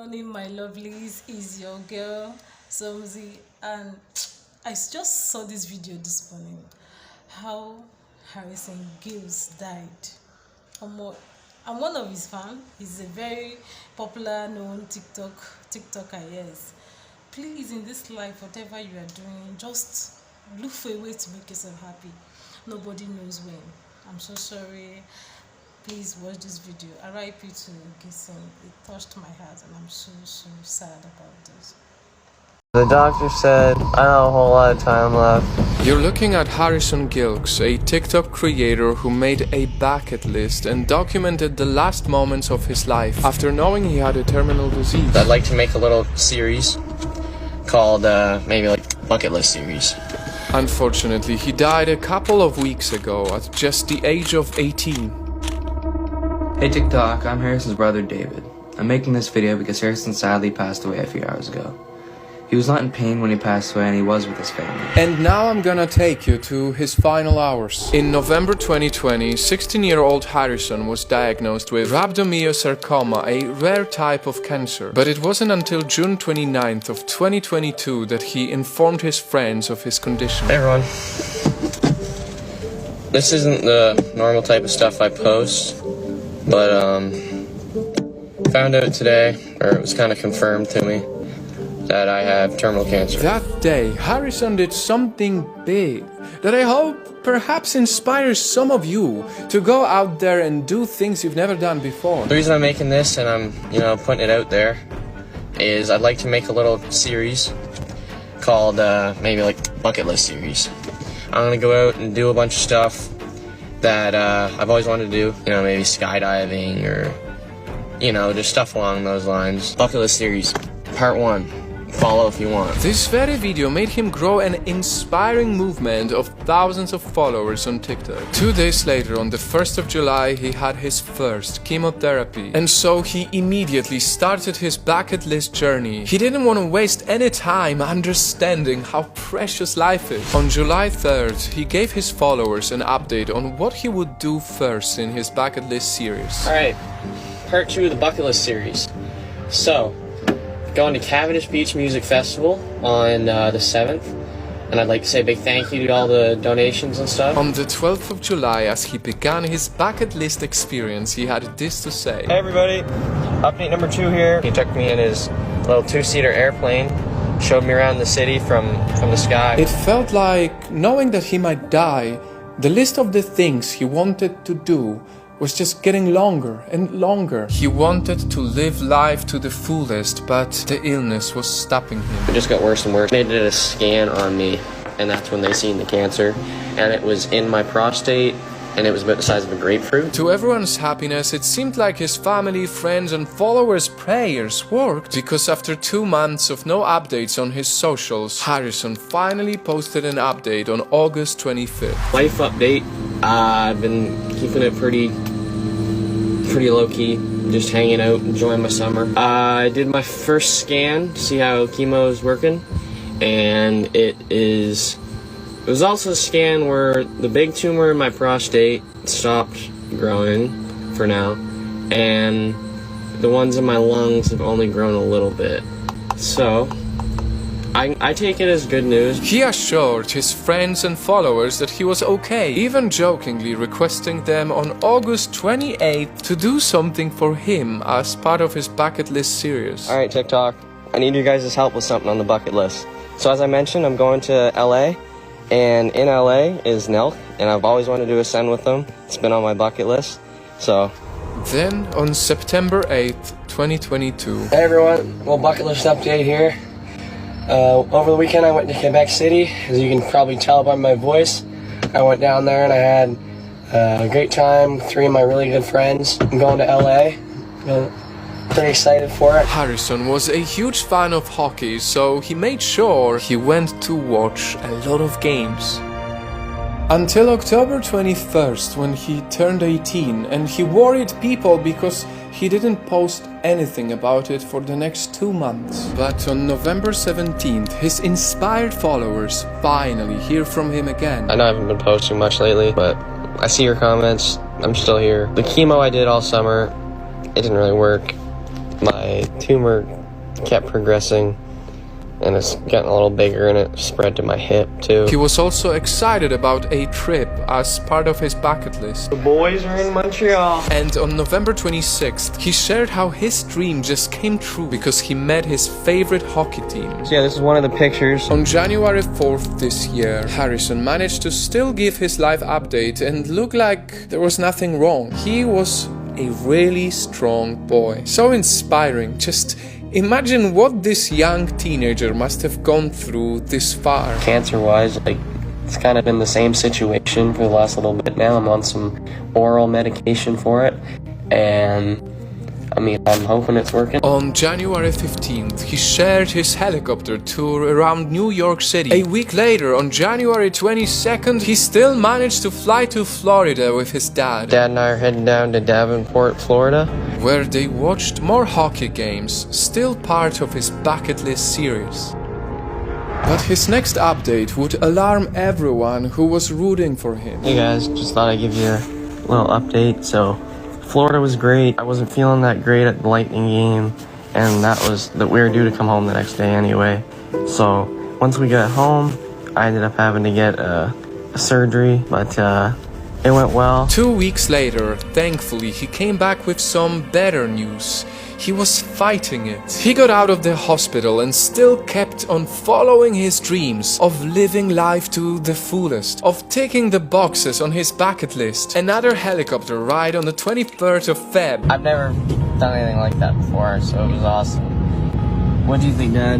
morning, my lovelies. Is your girl Somzi, and I just saw this video this morning. How Harrison Gills died. I'm one of his fans. He's a very popular, known TikToker. Yes. Please, in this life, whatever you are doing, just look for a way to make yourself happy. Nobody knows when. I'm so sorry. Please watch this video. RIP to Gisem. It touched my heart, and I'm so sad about this. The doctor said I don't have a whole lot of time left. You're looking at Harrison Gilks, a TikTok creator who made a bucket list and documented the last moments of his life after knowing he had a terminal disease. I'd like to make a little series called maybe like bucket list series. Unfortunately, he died a couple of weeks ago at just the age of 18. Hey TikTok, I'm Harrison's brother David. I'm making this video because Harrison sadly passed away a few hours ago. He was not in pain when he passed away, and he was with his family. And now I'm gonna take you to his final hours. In November 2020, 16-year-old Harrison was diagnosed with rhabdomyosarcoma, a rare type of cancer. But it wasn't until June 29th of 2022 that he informed his friends of his condition. Hey everyone. This isn't the normal type of stuff I post, but found out today, or it was kind of confirmed to me, that I have terminal cancer. That day, Harrison did something big that I hope perhaps inspires some of you to go out there and do things you've never done before. The reason I'm making this and I'm, putting it out there is I'd like to make a little series called maybe like bucket list series. I'm gonna go out and do a bunch of stuff that I've always wanted to do. Maybe skydiving or, just stuff along those lines. Bucket list series, part 1. Follow if you want. This very video made him grow an inspiring movement of thousands of followers on TikTok. 2 days later, on the 1st of July, he had his first chemotherapy. And so he immediately started his bucket list journey. He didn't want to waste any time understanding how precious life is. On July 3rd, he gave his followers an update on what he would do first in his bucket list series. Alright, part 2 of the bucket list series. So, going to Cavendish Beach Music Festival on the 7th, and I'd like to say a big thank you to all the donations and stuff. On the 12th of July, as he began his bucket list experience, he had this to say. Hey everybody, update number 2 here. He took me in his little 2-seater airplane, showed me around the city from the sky. It felt like, knowing that he might die, the list of the things he wanted to do was just getting longer and longer. He wanted to live life to the fullest, but the illness was stopping him. It just got worse and worse. They did a scan on me, and that's when they seen the cancer, and it was in my prostate, and it was about the size of a grapefruit. To everyone's happiness, it seemed like his family, friends and followers' prayers worked, because after 2 months of no updates on his socials, Harrison finally posted an update on August 25th. Life update. I've been keeping it pretty low-key, just hanging out, enjoying my summer. I did my first scan to see how chemo is working, and it was also a scan where the big tumor in my prostate stopped growing for now, and the ones in my lungs have only grown a little bit. So I take it as good news. He assured his friends and followers that he was okay, even jokingly requesting them on August 28th to do something for him as part of his bucket list series. Alright TikTok, I need your guys' help with something on the bucket list. So as I mentioned, I'm going to LA, and in LA is Nelk, and I've always wanted to ascend with them. It's been on my bucket list, so. Then on September 8th, 2022. Hey everyone, well, bucket list update here. Over the weekend I went to Quebec City, as you can probably tell by my voice. I went down there and I had a great time with 3 of my really good friends. I'm going to LA. Pretty excited for it. Harrison was a huge fan of hockey, so he made sure he went to watch a lot of games. Until October 21st, when he turned 18, and he worried people because he didn't post anything about it for the next 2 months. But on November 17th, his inspired followers finally hear from him again. I know I haven't been posting much lately, but I see your comments. I'm still here. The chemo I did all summer, it didn't really work. My tumor kept progressing, and it's gotten a little bigger, and it spread to my hip too. He was also excited about a trip as part of his bucket list. The boys are in Montreal. And on November 26th, he shared how his dream just came true because he met his favorite hockey team. So yeah, this is one of the pictures. On January 4th this year, Harrison managed to still give his life update and look like there was nothing wrong. He was a really strong boy. So inspiring. Just imagine what this young teenager must have gone through this far. Cancer-wise, like, it's kind of been the same situation for the last little bit now. I'm on some oral medication for it, and I mean, I'm hoping it's working. On January 15th, he shared his helicopter tour around New York City. A week later, on January 22nd, he still managed to fly to Florida with his dad. Dad and I are heading down to Davenport, Florida, where they watched more hockey games, still part of his bucket list series. But his next update would alarm everyone who was rooting for him. Hey guys, just thought I'd give you a little update. So, Florida was great. I wasn't feeling that great at the Lightning game, and we were due to come home the next day anyway. So, once we got home, I ended up having to get a surgery, but it went well. 2 weeks later, thankfully, he came back with some better news. He was fighting it. He got out of the hospital and still kept on following his dreams of living life to the fullest, of ticking the boxes on his bucket list. Another helicopter ride on the 23rd of Feb. I've never done anything like that before, so it was awesome. What do you think, Dad?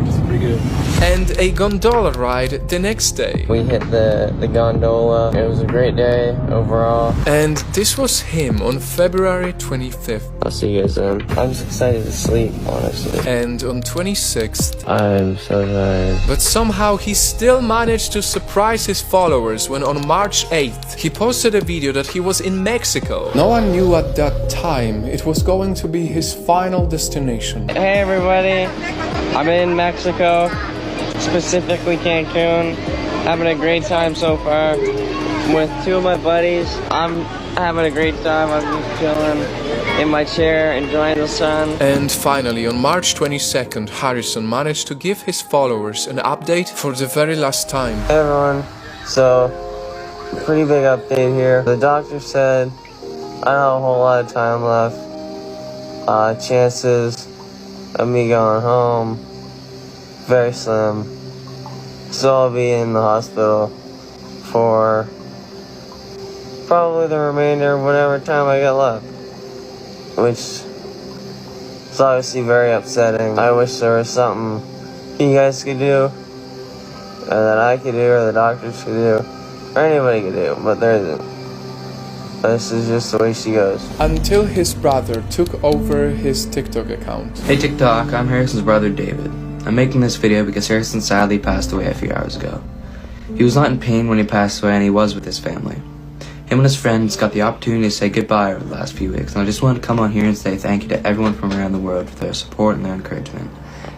It's pretty good. And a gondola ride the next day. We hit the gondola. It was a great day overall. And this was him on February 25th. I'll see you guys then. I'm just excited to sleep, honestly. And on 26th, I'm so tired. but somehow he still managed to surprise his followers when on March 8th, he posted a video that he was in Mexico. No one knew at that time it was going to be his final destination. Hey everybody, I'm in Mexico, specifically Cancun. Having a great time so far with two of my buddies. I'm having a great time. I'm just chilling in my chair, enjoying the sun. And finally, on March 22nd, Harrison managed to give his followers an update for the very last time. Hey everyone, so pretty big update here. The doctor said I don't have a whole lot of time left. Chances of me going home, very slim. So I'll be in the hospital for probably the remainder of whatever time I got left, which is obviously very upsetting. I wish there was something you guys could do, or that I could do, or the doctors could do, or anybody could do, but there isn't. This is just the way she goes. Until his brother took over his TikTok account. Hey TikTok, I'm Harrison's brother David. I'm making this video because Harrison sadly passed away a few hours ago. He was not in pain when he passed away, and he was with his family. Him and his friends got the opportunity to say goodbye over the last few weeks, and I just wanted to come on here and say thank you to everyone from around the world for their support and their encouragement.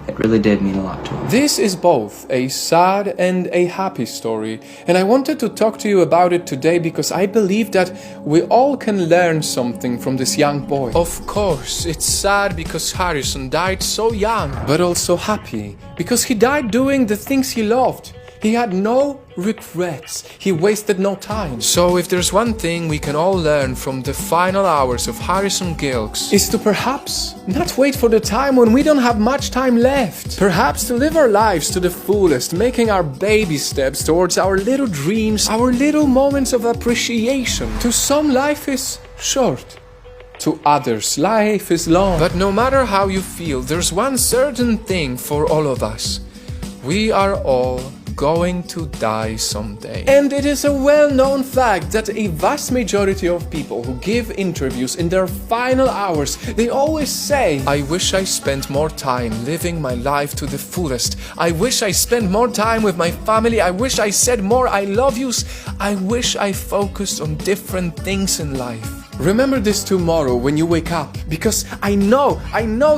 It really did mean a lot to him. This is both a sad and a happy story, and I wanted to talk to you about it today because I believe that we all can learn something from this young boy. Of course, it's sad because Harrison died so young, but also happy because he died doing the things he loved. He had no regrets. He wasted no time. So if there's one thing we can all learn from the final hours of Harrison Gilkes, is to perhaps not wait for the time when we don't have much time left. Perhaps to live our lives to the fullest, making our baby steps towards our little dreams, our little moments of appreciation. To some, life is short. To others, life is long. But no matter how you feel, there's one certain thing for all of us. We are all going to die someday. And it is a well-known fact that a vast majority of people who give interviews in their final hours, they always say, I wish I spent more time living my life to the fullest. I wish I spent more time with my family. I wish I said more I love yous. I wish I focused on different things in life. Remember this tomorrow when you wake up, because I know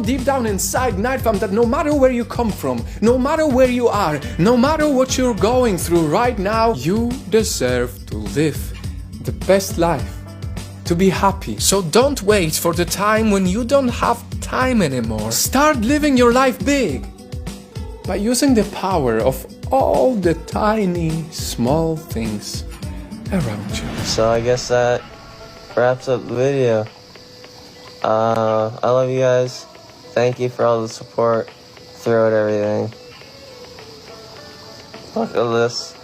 deep down inside, Night Fam, that no matter where you come from, no matter where you are, no matter what you're going through right now, you deserve to live the best life to be happy. So don't wait for the time when you don't have time anymore. Start living your life big by using the power of all the tiny, small things around you. So I guess that wraps up the video. I love you guys. Thank you for all the support throughout everything. Bucket list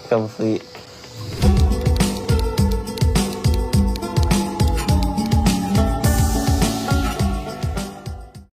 complete.